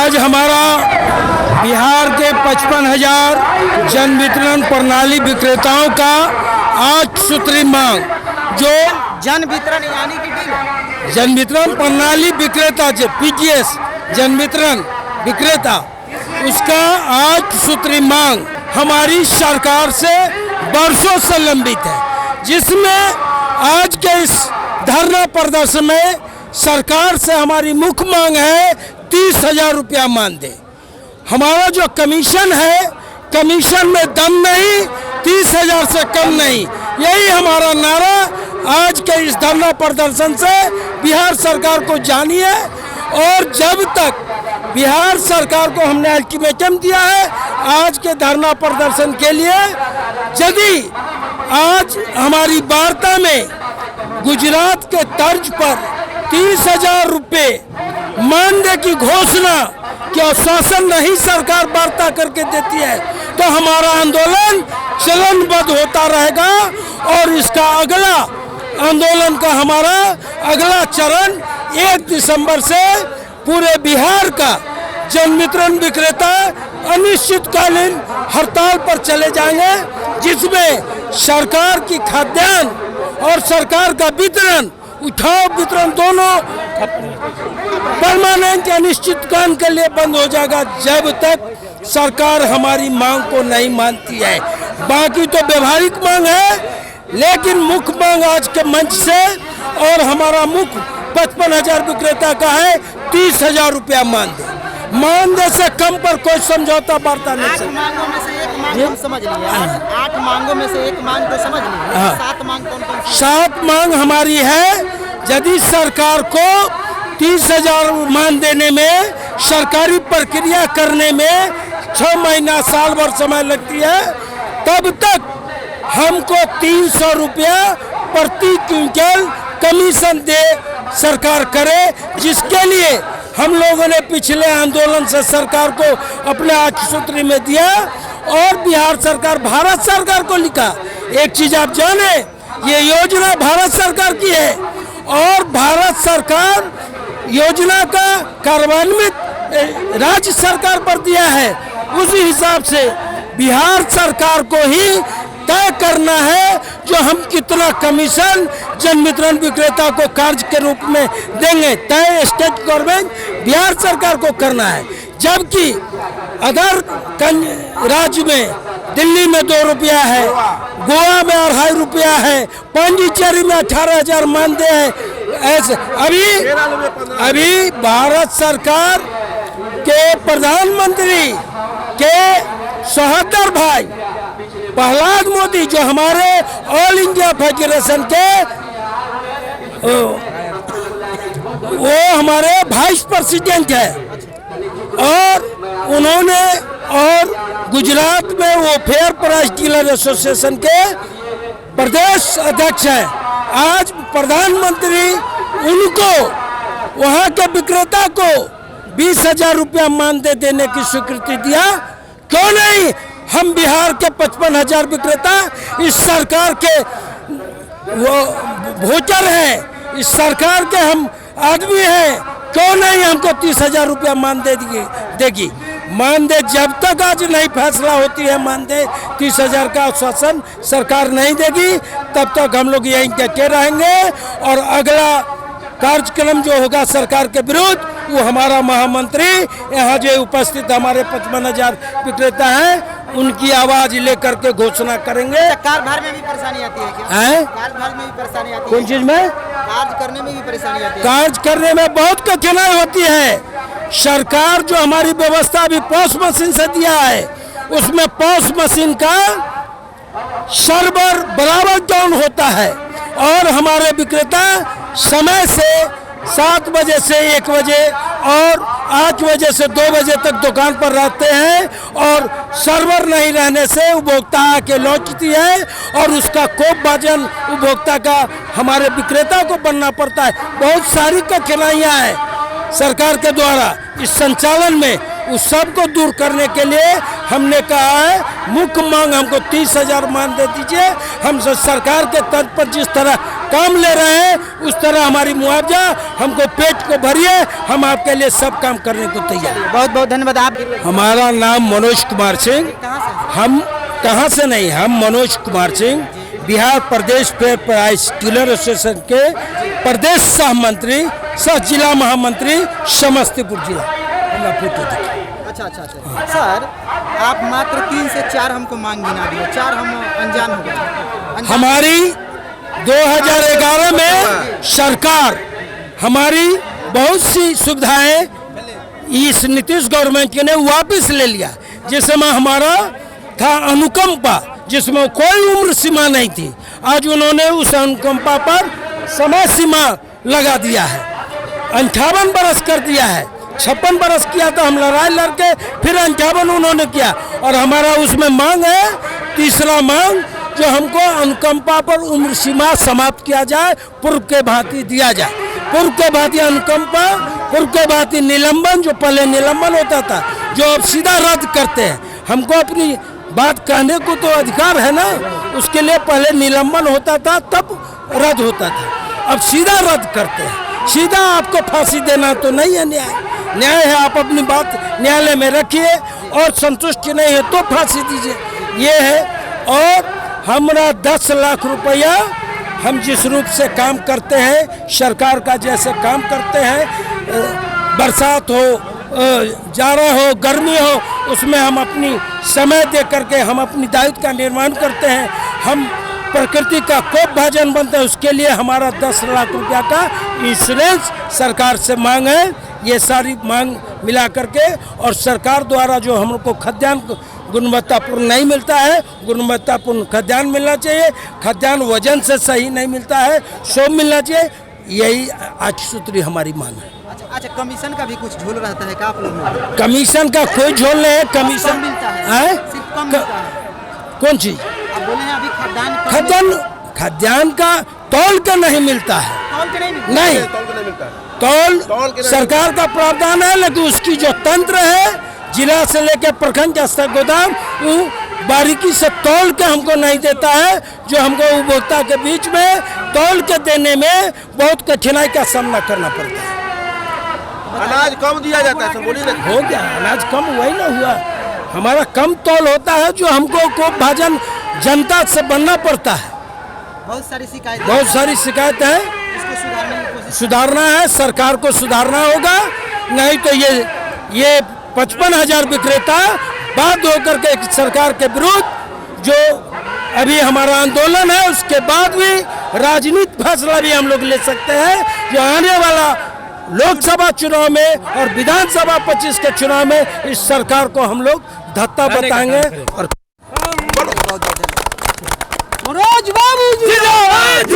आज हमारा बिहार के 55,000 जन वितरण प्रणाली विक्रेताओं का 8 सूत्री मांग, जो जन वितरण यानी कि डील जन वितरण प्रणाली विक्रेता जो पीजीएस जन वितरण विक्रेता, उसका 8 सूत्री मांग हमारी सरकार से वर्षों से लंबित है, जिसमें आज के इस धरना प्रदर्शन में सरकार से हमारी मुख्य मांग है 30,000 रुपया मानदेय। हमारा जो कमीशन है, कमीशन में दम नहीं, 30,000 से कम नहीं, यही हमारा नारा आज के इस धरना प्रदर्शन से बिहार सरकार को जानी है। और जब तक बिहार सरकार को हमने अल्टीमेटम दिया है आज के धरना प्रदर्शन के लिए, यदि आज हमारी वार्ता में गुजरात के तर्ज पर 30,000 रुपये मानदेय की घोषणा कि आश्वासन नहीं सरकार वार्ता करके देती है, तो हमारा आंदोलन चरणबद्ध होता रहेगा। और इसका अगला आंदोलन का हमारा अगला चरण 1 दिसंबर से पूरे बिहार का जन वितरण विक्रेता अनिश्चितकालीन हड़ताल पर चले जाएंगे, जिसमें सरकार की खाद्यान्न और सरकार का वितरण, उठाव वितरण दोनों परमानेंट अनिश्चितकाल के लिए बंद हो जाएगा, जब तक सरकार हमारी मांग को नहीं मानती है। बाकी तो व्यवहारिक मांग है, लेकिन मुख्य मांग आज के मंच से और हमारा मुख्य 55,000 विक्रेता का है 30,000 रुपया मानदेय से कम पर कोई समझौता वार्ता नहीं सकता। 8 मांगों में से एक मांग हम समझ लिए। 8 मांगों में से एक मांग तो समझ लिए। हाँ। 7 मांग कौन कौन सी? 7 मांग हमारी है, यदि सरकार को 30,000 मान देने में, सरकारी प्रक्रिया करने में 6 महीना साल भर समय लगती है, तब तक हमको 300 रुपया प्रति क्विंटल कमीशन दे सरकार करे, जिसके लिए हम लोगों ने पिछले आंदोलन से सरकार को अपने 8 सूत्री में दिया। और बिहार सरकार, भारत सरकार को लिखा, एक चीज आप जाने, ये योजना भारत सरकार की है और भारत सरकार योजना का कार्यान्वित राज्य सरकार पर दिया है। उसी हिसाब से बिहार सरकार को ही तय करना है जो हम कितना कमीशन जन वितरण विक्रेता को कर्ज के रूप में देंगे, तय स्टेट गवर्नमेंट बिहार सरकार को करना है। जबकि अदर राज्य में, दिल्ली में 2 रुपया है, गोवा में 2.5 रुपया है, पांडिचेरी में 18,000 मानदेय है। ऐसे अभी भारत सरकार के प्रधानमंत्री के सहोदर भाई प्रहलाद मोदी, जो हमारे ऑल इंडिया फेडरेशन के वो हमारे वाइस प्रेसिडेंट है, और उन्होंने और गुजरात में वो फेयर प्राइस डीलर एसोसिएशन के प्रदेश अध्यक्ष हैं। आज प्रधानमंत्री उनको, वहाँ के विक्रेता को 20,000 रुपया मानदेय देने की स्वीकृति दिया। क्यों नहीं? हम बिहार के 55,000 विक्रेता इस सरकार के वो वोटर हैं, इस सरकार के हम आदमी हैं, क्यों नहीं हमको 30,000 रुपया मानदेय देगी। मानदेय जब तक आज नहीं फैसला होती है, मानदेय 30,000 का आश्वासन सरकार नहीं देगी, तब तक हम लोग यहीं डटे रहेंगे। और अगला कार्यक्रम जो होगा सरकार के विरुद्ध, वो हमारा महामंत्री यहाँ जो उपस्थित हमारे 55,000 विक्रेता हैं, उनकी आवाज लेकर के घोषणा करेंगे। कार्यभार में भी परेशानी आती है क्या? कार्यभार में भी परेशानी आती है? कौन चीज में? कार्य करने में भी परेशानी आती है? कार्य करने में बहुत कठिनाई होती है। सरकार जो हमारी व्यवस्था अभी पॉस मशीन से दिया है, उसमें पॉस मशीन का सर्वर बराबर डाउन होता है, और हमारे विक्रेता समय से 7 बजे से 1 बजे और 8 बजे से 2 बजे तक दुकान पर रहते हैं, और सर्वर नहीं रहने से उपभोक्ता आके लौटती है, और उसका कोप वजन उपभोक्ता का हमारे विक्रेता को बनना पड़ता है। बहुत सारी कठिनाइयाँ हैं सरकार के द्वारा इस संचालन में, उस सब को दूर करने के लिए हमने कहा है मुख्य मांग हमको 30,000 मानदेय दीजिए। हम सरकार के तर्ज पर जिस तरह काम ले रहे हैं उस तरह हमारी मुआवजा, हमको पेट को भरिए, हम आपके लिए सब काम करने को तैयार हैं। बहुत बहुत धन्यवाद। आप हमारा नाम मनोज कुमार सिंह। कहाँ से? हम कहाँ से नहीं, हम मनोज कुमार सिंह बिहार प्रदेश फेयर प्राइस डीलर एसोसिएशन के प्रदेश सह मंत्री सह जिला महामंत्री समस्तीपुर जिला। फोटो देखिए। अच्छा। सर, आप मात्र 3 से 4 हमको मांग गिना दिए, 4 हम अनजान हो गए। हमारी 2011 में सरकार हमारी बहुत सी सुविधाएं इस नीतीश गवर्नमेंट ने वापस ले लिया, जिसमें हमारा था अनुकंपा, जिसमें कोई उम्र सीमा नहीं थी। आज उन्होंने उस अनुकंपा पर समय सीमा लगा दिया है, 58 बरस कर दिया है। 56 बरस किया तो हम लड़ाई लड़के फिर 58 उन्होंने किया। और हमारा उसमें मांग है, तीसरा मांग, जो हमको अनुकंपा पर उम्र सीमा समाप्त किया जाए, पूर्व के भांति दिया जाए। पूर्व के भांति अनुकंपा, पूर्व के भांति निलंबन, जो पहले निलंबन होता था, जो अब सीधा रद्द करते हैं। हमको अपनी बात कहने को तो अधिकार है ना, उसके लिए पहले निलंबन होता था तब रद्द होता था, अब सीधा रद्द करते हैं। सीधा आपको फांसी देना तो नहीं है न्याय। न्याय है आप अपनी बात न्यायालय में रखिए और संतुष्ट नहीं है तो फांसी दीजिए, ये है। और हमारा 10 लाख रुपया हम जिस रूप से काम करते हैं, सरकार का जैसे काम करते हैं, बरसात हो, जाड़ा हो, गर्मी हो, उसमें हम अपनी समय दे करके हम अपनी दायित्व का निर्माण करते हैं। हम प्रकृति का कोप भाजन बनते हैं, उसके लिए हमारा 10 लाख रुपया का इंश्योरेंस सरकार से मांग है। ये सारी मांग मिला करके, और सरकार द्वारा जो हमको खाद्यान्न गुणवत्तापूर्ण नहीं मिलता है, गुणवत्तापूर्ण खाद्यान्न मिलना चाहिए। खाद्यान्न वजन से सही नहीं मिलता है, सो मिलना चाहिए। यही 8 सूत्री हमारी मांग है। अच्छा, कमीशन का भी कुछ झोल रहता है क्या आप लोग में? कमीशन का कोई झोल नहीं है। कमीशन मिलता है, सिर्फ कम मिलता है। कौन चीज? आप बोले हैं अभी खाद्यान्न खाद्यान्न का तौल के नहीं मिलता है। तौल के नहीं तौल सरकार का प्रावधान है, लेकिन उसकी जो तंत्र है, जिला से लेकर प्रखंड स्तर गोदाम, वो बारीकी से तौल के हमको नहीं देता है, जो हमको उपभोक्ता के बीच में तौल के देने में बहुत कठिनाई का सामना करना पड़ता है। अनाज कम दिया जाता है, बोलिए ना। हो गया अनाज कम, वही ना हुआ। हमारा कम तौल होता है, जो हमको कोप भाजन जनता से बनना पड़ता है। बहुत सारी शिकायतें हैं, इसको सुधारने की कोशिश, सुधारना है, सरकार को सुधारना होगा। नहीं तो ये 55,000 विक्रेता बाध्य होकर के सरकार के विरुद्ध, जो अभी हमारा आंदोलन है, उसके बाद भी राजनीतिक फैसला भी हम लोग ले सकते हैं, जो आने वाला लोकसभा चुनाव में और विधानसभा 25 के चुनाव में इस सरकार को हम लोग धत्ता बताएंगे। और मनोज बाबू जिंदाबाद।